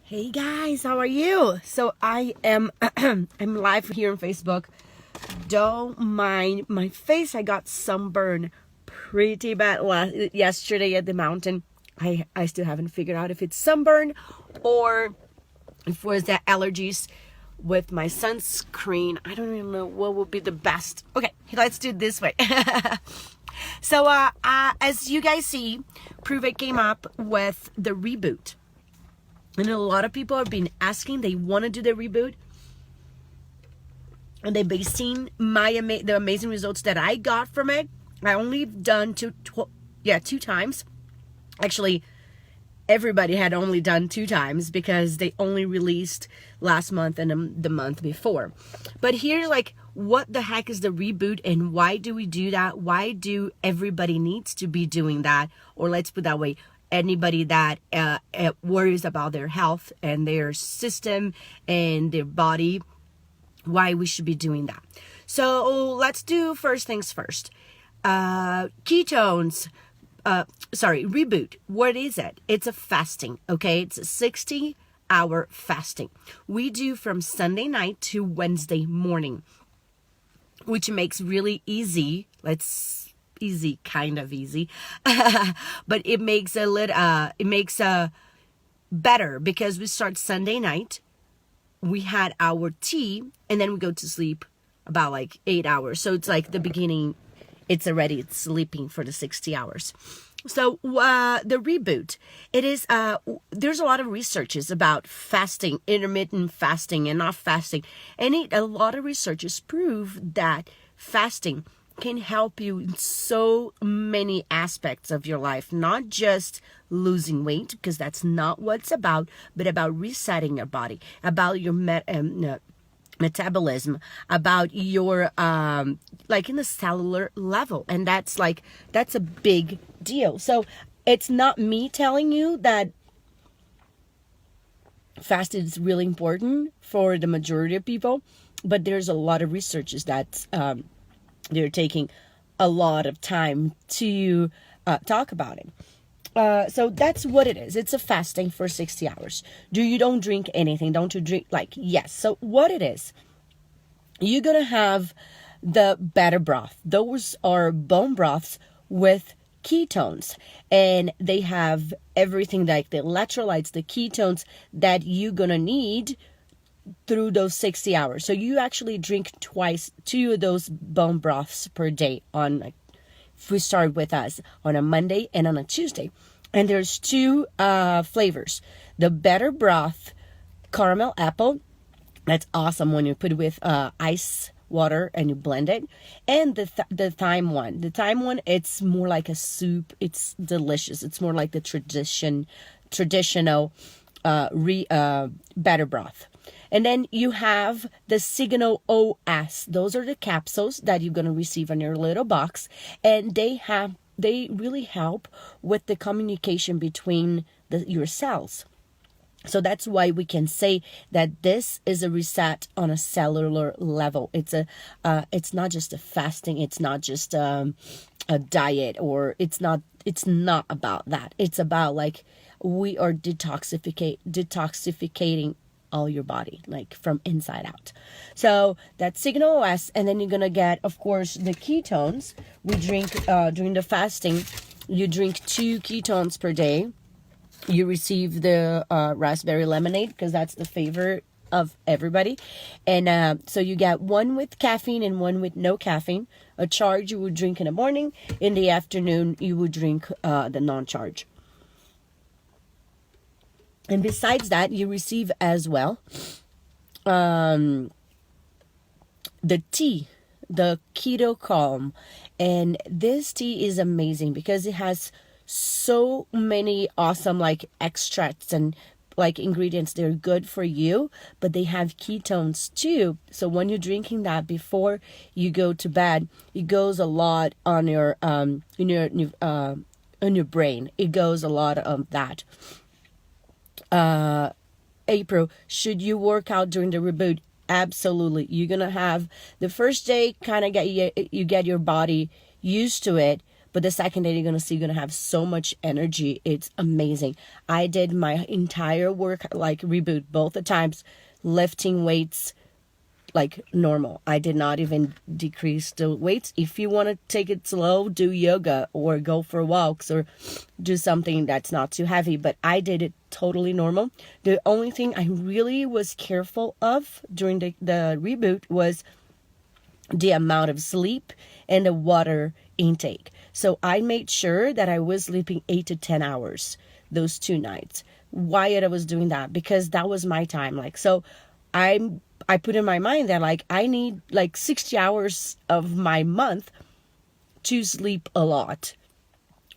Hey guys, how are you? So I am I'm live here on Facebook. Don't mind my face. I got sunburn pretty bad yesterday at the mountain. I still haven't figured out if it's sunburn or if it was the allergies with my sunscreen. I don't even know what would be the best. Okay, let's do it this way. So as you guys see, Pruvit came up with the reboot. And a lot of people have been asking, they want to do the reboot. And they've been seeing the amazing results that I got from it. I only done two times. Actually, everybody had only done 2 times because they only released last month and the month before. But here, what the heck is the reboot and why do we do that? Why do everybody needs to be doing that? Or let's put it that way, anybody that worries about their health and their system and their body, why we should be doing that. So let's do first things first. Reboot. What is it? It's a fasting, okay? It's a 60-hour fasting. We do from Sunday night to Wednesday morning, which makes really easy. Kind of easy, but it makes better because we start Sunday night. We had our tea and then we go to sleep about 8 hours. So it's the beginning. It's sleeping for the 60 hours. So the reboot, it is, there's a lot of researches about fasting, intermittent fasting and not fasting. And a lot of researchers prove that fasting can help you in so many aspects of your life, not just losing weight, because that's not what it's about, but about resetting your body, about your metabolism, about your in the cellular level. And that's a big deal. So it's not me telling you that fasting is really important for the majority of people, but there's a lot of researches that they're taking a lot of time to talk about it. So that's what it is. It's a fasting for 60 hours. You don't drink anything? Don't you drink? Yes. So what it is, you're going to have the better broth. Those are bone broths with ketones. And they have everything the electrolytes, the ketones that you're going to need through those 60 hours. So you actually drink 2 of those bone broths per day if we start with us on a Monday and on a Tuesday. And there's 2 flavors. The better broth, caramel apple. That's awesome when you put it with ice water and you blend it. And the thyme one. The thyme one, it's more like a soup. It's delicious. It's more like the traditional better broth. And then you have the Signal OS. Those are the capsules that you're going to receive in your little box. And they really help with the communication between your cells. So that's why we can say that this is a reset on a cellular level. It's not just a fasting. It's not just a diet, or it's not about that. It's about we are detoxificating all your body, from inside out. So that's Signal OS. And then you're going to get, of course, the ketones. We drink, during the fasting, you drink 2 ketones per day. You receive the raspberry lemonade because that's the favorite of everybody. And so you get 1 with caffeine and 1 with no caffeine. A charge you would drink in the morning. In the afternoon, you would drink the non-charge. And besides that, you receive as well the tea, the Keto Calm. And this tea is amazing because it has so many awesome extracts and ingredients. They're good for you, but they have ketones too. So when you're drinking that before you go to bed, it goes a lot on your on your brain. It goes a lot on that. April, should you work out during the reboot? Absolutely. You're gonna have the first day kind of get your body used to it, but the second day you're gonna see you're gonna have so much energy. It's amazing. I did my entire work like reboot both the times, lifting weights like normal. I did not even decrease the weights. If you want to take it slow, do yoga or go for walks or do something that's not too heavy. But I did it totally normal. The only thing I really was careful of during the reboot was the amount of sleep and the water intake. So I made sure that I was sleeping 8 to 10 hours those 2 nights. Why I was doing that? Because that was my time. Like, so I put in my mind that like I need like 60 hours of my month to sleep a lot,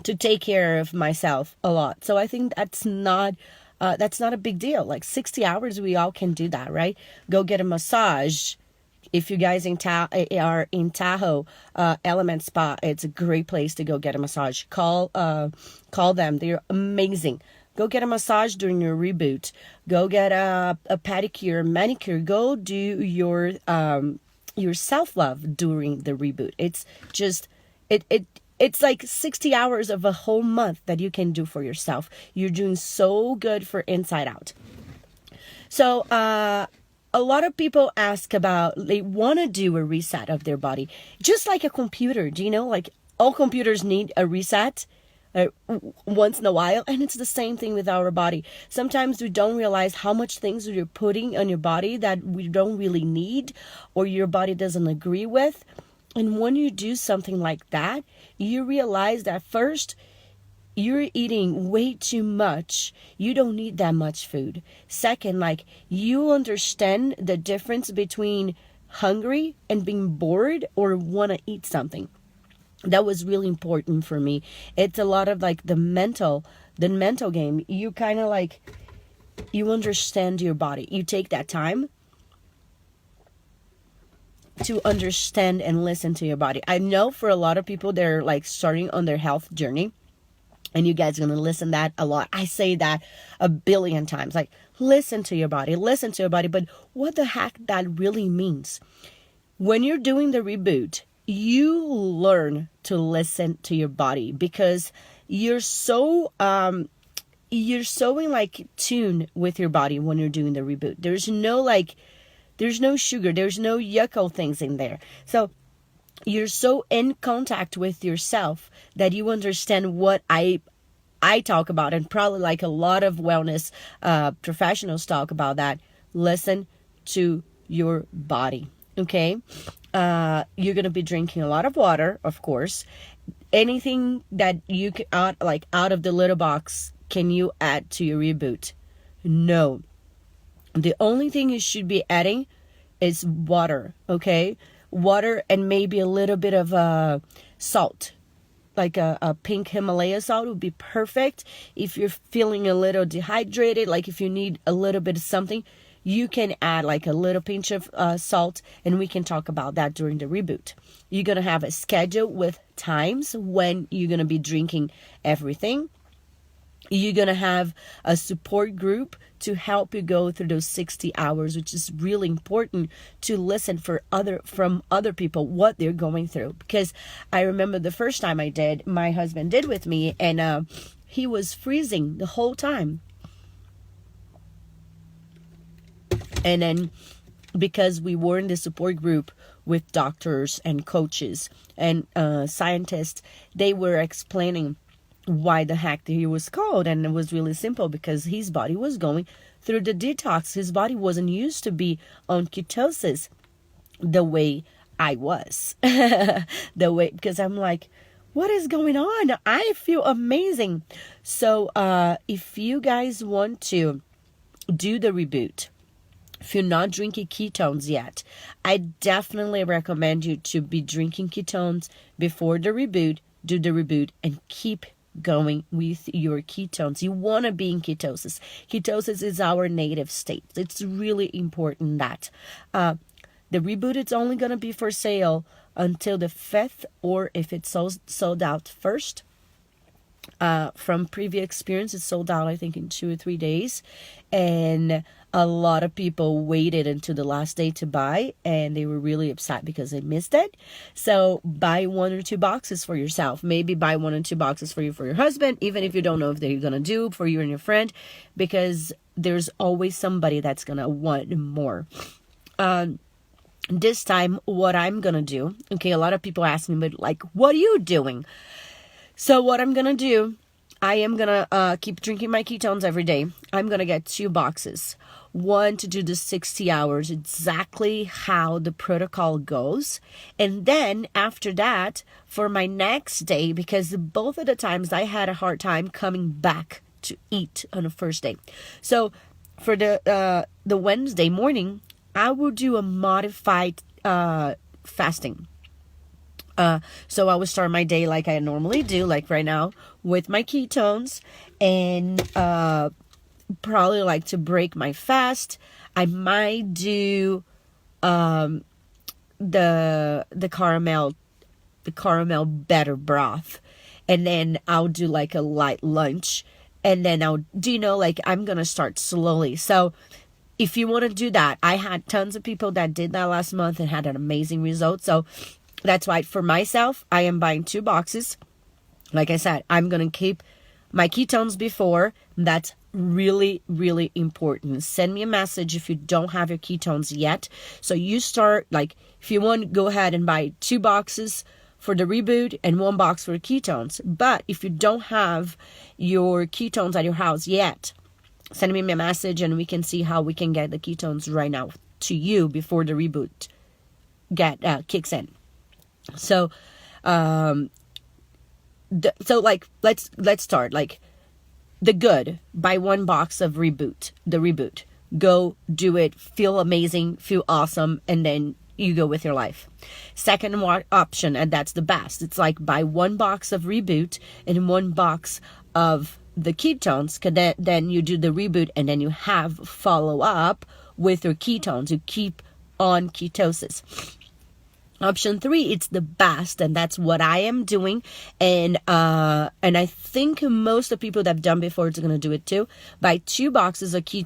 to take care of myself a lot. So I think that's not a big deal. Like 60 hours, we all can do that, right? Go get a massage. If you guys are in Tahoe, Element Spa, it's a great place to go get a massage. Call them. They're amazing. Go get a massage during your reboot. Go get a pedicure, manicure. Go do your self-love during the reboot. It's just, it's like 60 hours of a whole month that you can do for yourself. You're doing so good for inside out. So, a lot of people ask about, they want to do a reset of their body. Just like a computer, do you know? Like all computers need a reset once in a while, and it's the same thing with our body. Sometimes we don't realize how much things you're putting on your body that we don't really need or your body doesn't agree with. And when you do something like that, you realize that first, you're eating way too much. You don't need that much food. Second, like you understand the difference between hungry and being bored or want to eat something. That was really important for me. It's a lot of like the mental game. You kind of like, you understand your body. You take that time to understand and listen to your body. I know for a lot of people, they're like starting on their health journey, and you guys are going to listen that a lot. I say that a billion times, like listen to your body. But what the heck that really means? When you're doing the reboot, you learn to listen to your body because you're so in like tune with your body when you're doing the reboot. There's no sugar, there's no yucko things in there. So you're so in contact with yourself that you understand what I talk about, and probably like a lot of wellness professionals talk about that. Listen to your body. Okay. You're going to be drinking a lot of water, of course. Anything that you can out of the little box, can you add to your reboot? No. The only thing you should be adding is water. Okay. Water and maybe a little bit of salt. Like a pink Himalaya salt would be perfect. If you're feeling a little dehydrated, like if you need a little bit of something, you can add like a little pinch of salt, and we can talk about that during the reboot. You're going to have a schedule with times when you're going to be drinking everything. You're going to have a support group to help you go through those 60 hours, which is really important to listen from other people, what they're going through. Because I remember the first time my husband did with me, and he was freezing the whole time. And then because we were in the support group with doctors and coaches and scientists, they were explaining why the heck he was cold. And it was really simple because his body was going through the detox. His body wasn't used to be on ketosis the way I was. Because I'm like, what is going on? I feel amazing. So if you guys want to do the reboot, if you're not drinking ketones yet, I definitely recommend you to be drinking ketones before the reboot, do the reboot, and keep going with your ketones. You want to be in ketosis. Ketosis is our native state. It's really important that the reboot, it's only going to be for sale until the 5th, or if it's sold out first, From previous experience, it sold out, I think, in 2 or 3 days. And a lot of people waited until the last day to buy, and they were really upset because they missed it. So buy 1 or 2 boxes for yourself. Maybe buy 1 or 2 boxes for your husband, even if you don't know if they're going to do for you and your friend, because there's always somebody that's going to want more. This time, what I'm going to do, okay, a lot of people ask me, but like, what are you doing? So what I'm going to do, I am going to keep drinking my ketones every day. I'm going to get 2 boxes. One to do the 60 hours, exactly how the protocol goes. And then after that, for my next day, because both of the times I had a hard time coming back to eat on the first day. So for the Wednesday morning, I will do a modified fasting. So I would start my day like I normally do, like right now, with my ketones, and probably like to break my fast. I might do the caramel better broth, and then I'll do like a light lunch, and then I'm gonna start slowly. So if you want to do that, I had tons of people that did that last month and had an amazing result. So that's why for myself, I am buying 2 boxes. Like I said, I'm going to keep my ketones before. That's really, really important. Send me a message if you don't have your ketones yet. So you start, like, if you want, go ahead and buy 2 boxes for the Reboot and 1 box for ketones. But if you don't have your ketones at your house yet, send me a message and we can see how we can get the ketones right now to you before the Reboot kicks in. So, let's start. Like, the good, buy 1 box of the Reboot. Go do it, feel amazing, feel awesome, and then you go with your life. Second option, and that's the best. It's like buy 1 box of Reboot and 1 box of the ketones, then you do the Reboot, and then you have follow up with your ketones. You keep on ketosis. Option 3, it's the best, and that's what I am doing, and I think most of the people that have done before is going to do it too. Buy 2 boxes of 2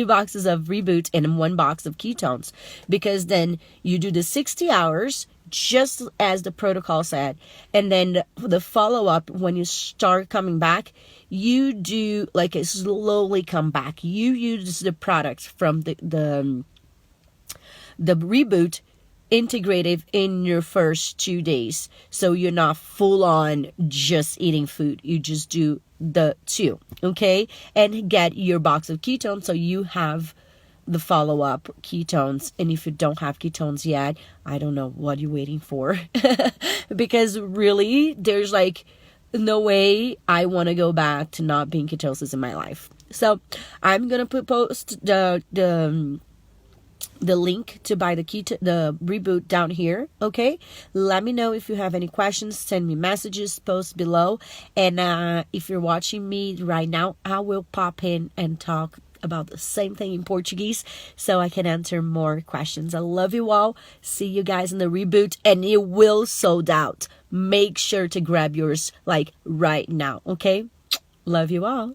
boxes of Reboot and 1 box of ketones, because then you do the 60 hours just as the protocol said, and then the follow-up, when you start coming back, you do like a slowly come back. You use the products from the Reboot integrative in your first 2 days, so you're not full on just eating food. You just do the 2, okay, and get your box of ketones, so you have the follow-up ketones. And if you don't have ketones yet, I don't know what you're waiting for. Because really, there's like no way I want to go back to not being ketosis in my life. So I'm gonna post the link to buy the Reboot down here. Okay, let me know if you have any questions. Send me messages, post below, and if you're watching me right now, I will pop in and talk about the same thing in Portuguese, so I can answer more questions. I love you all. See you guys in the Reboot, and it will sold out. Make sure to grab yours like right now. Okay, love you all.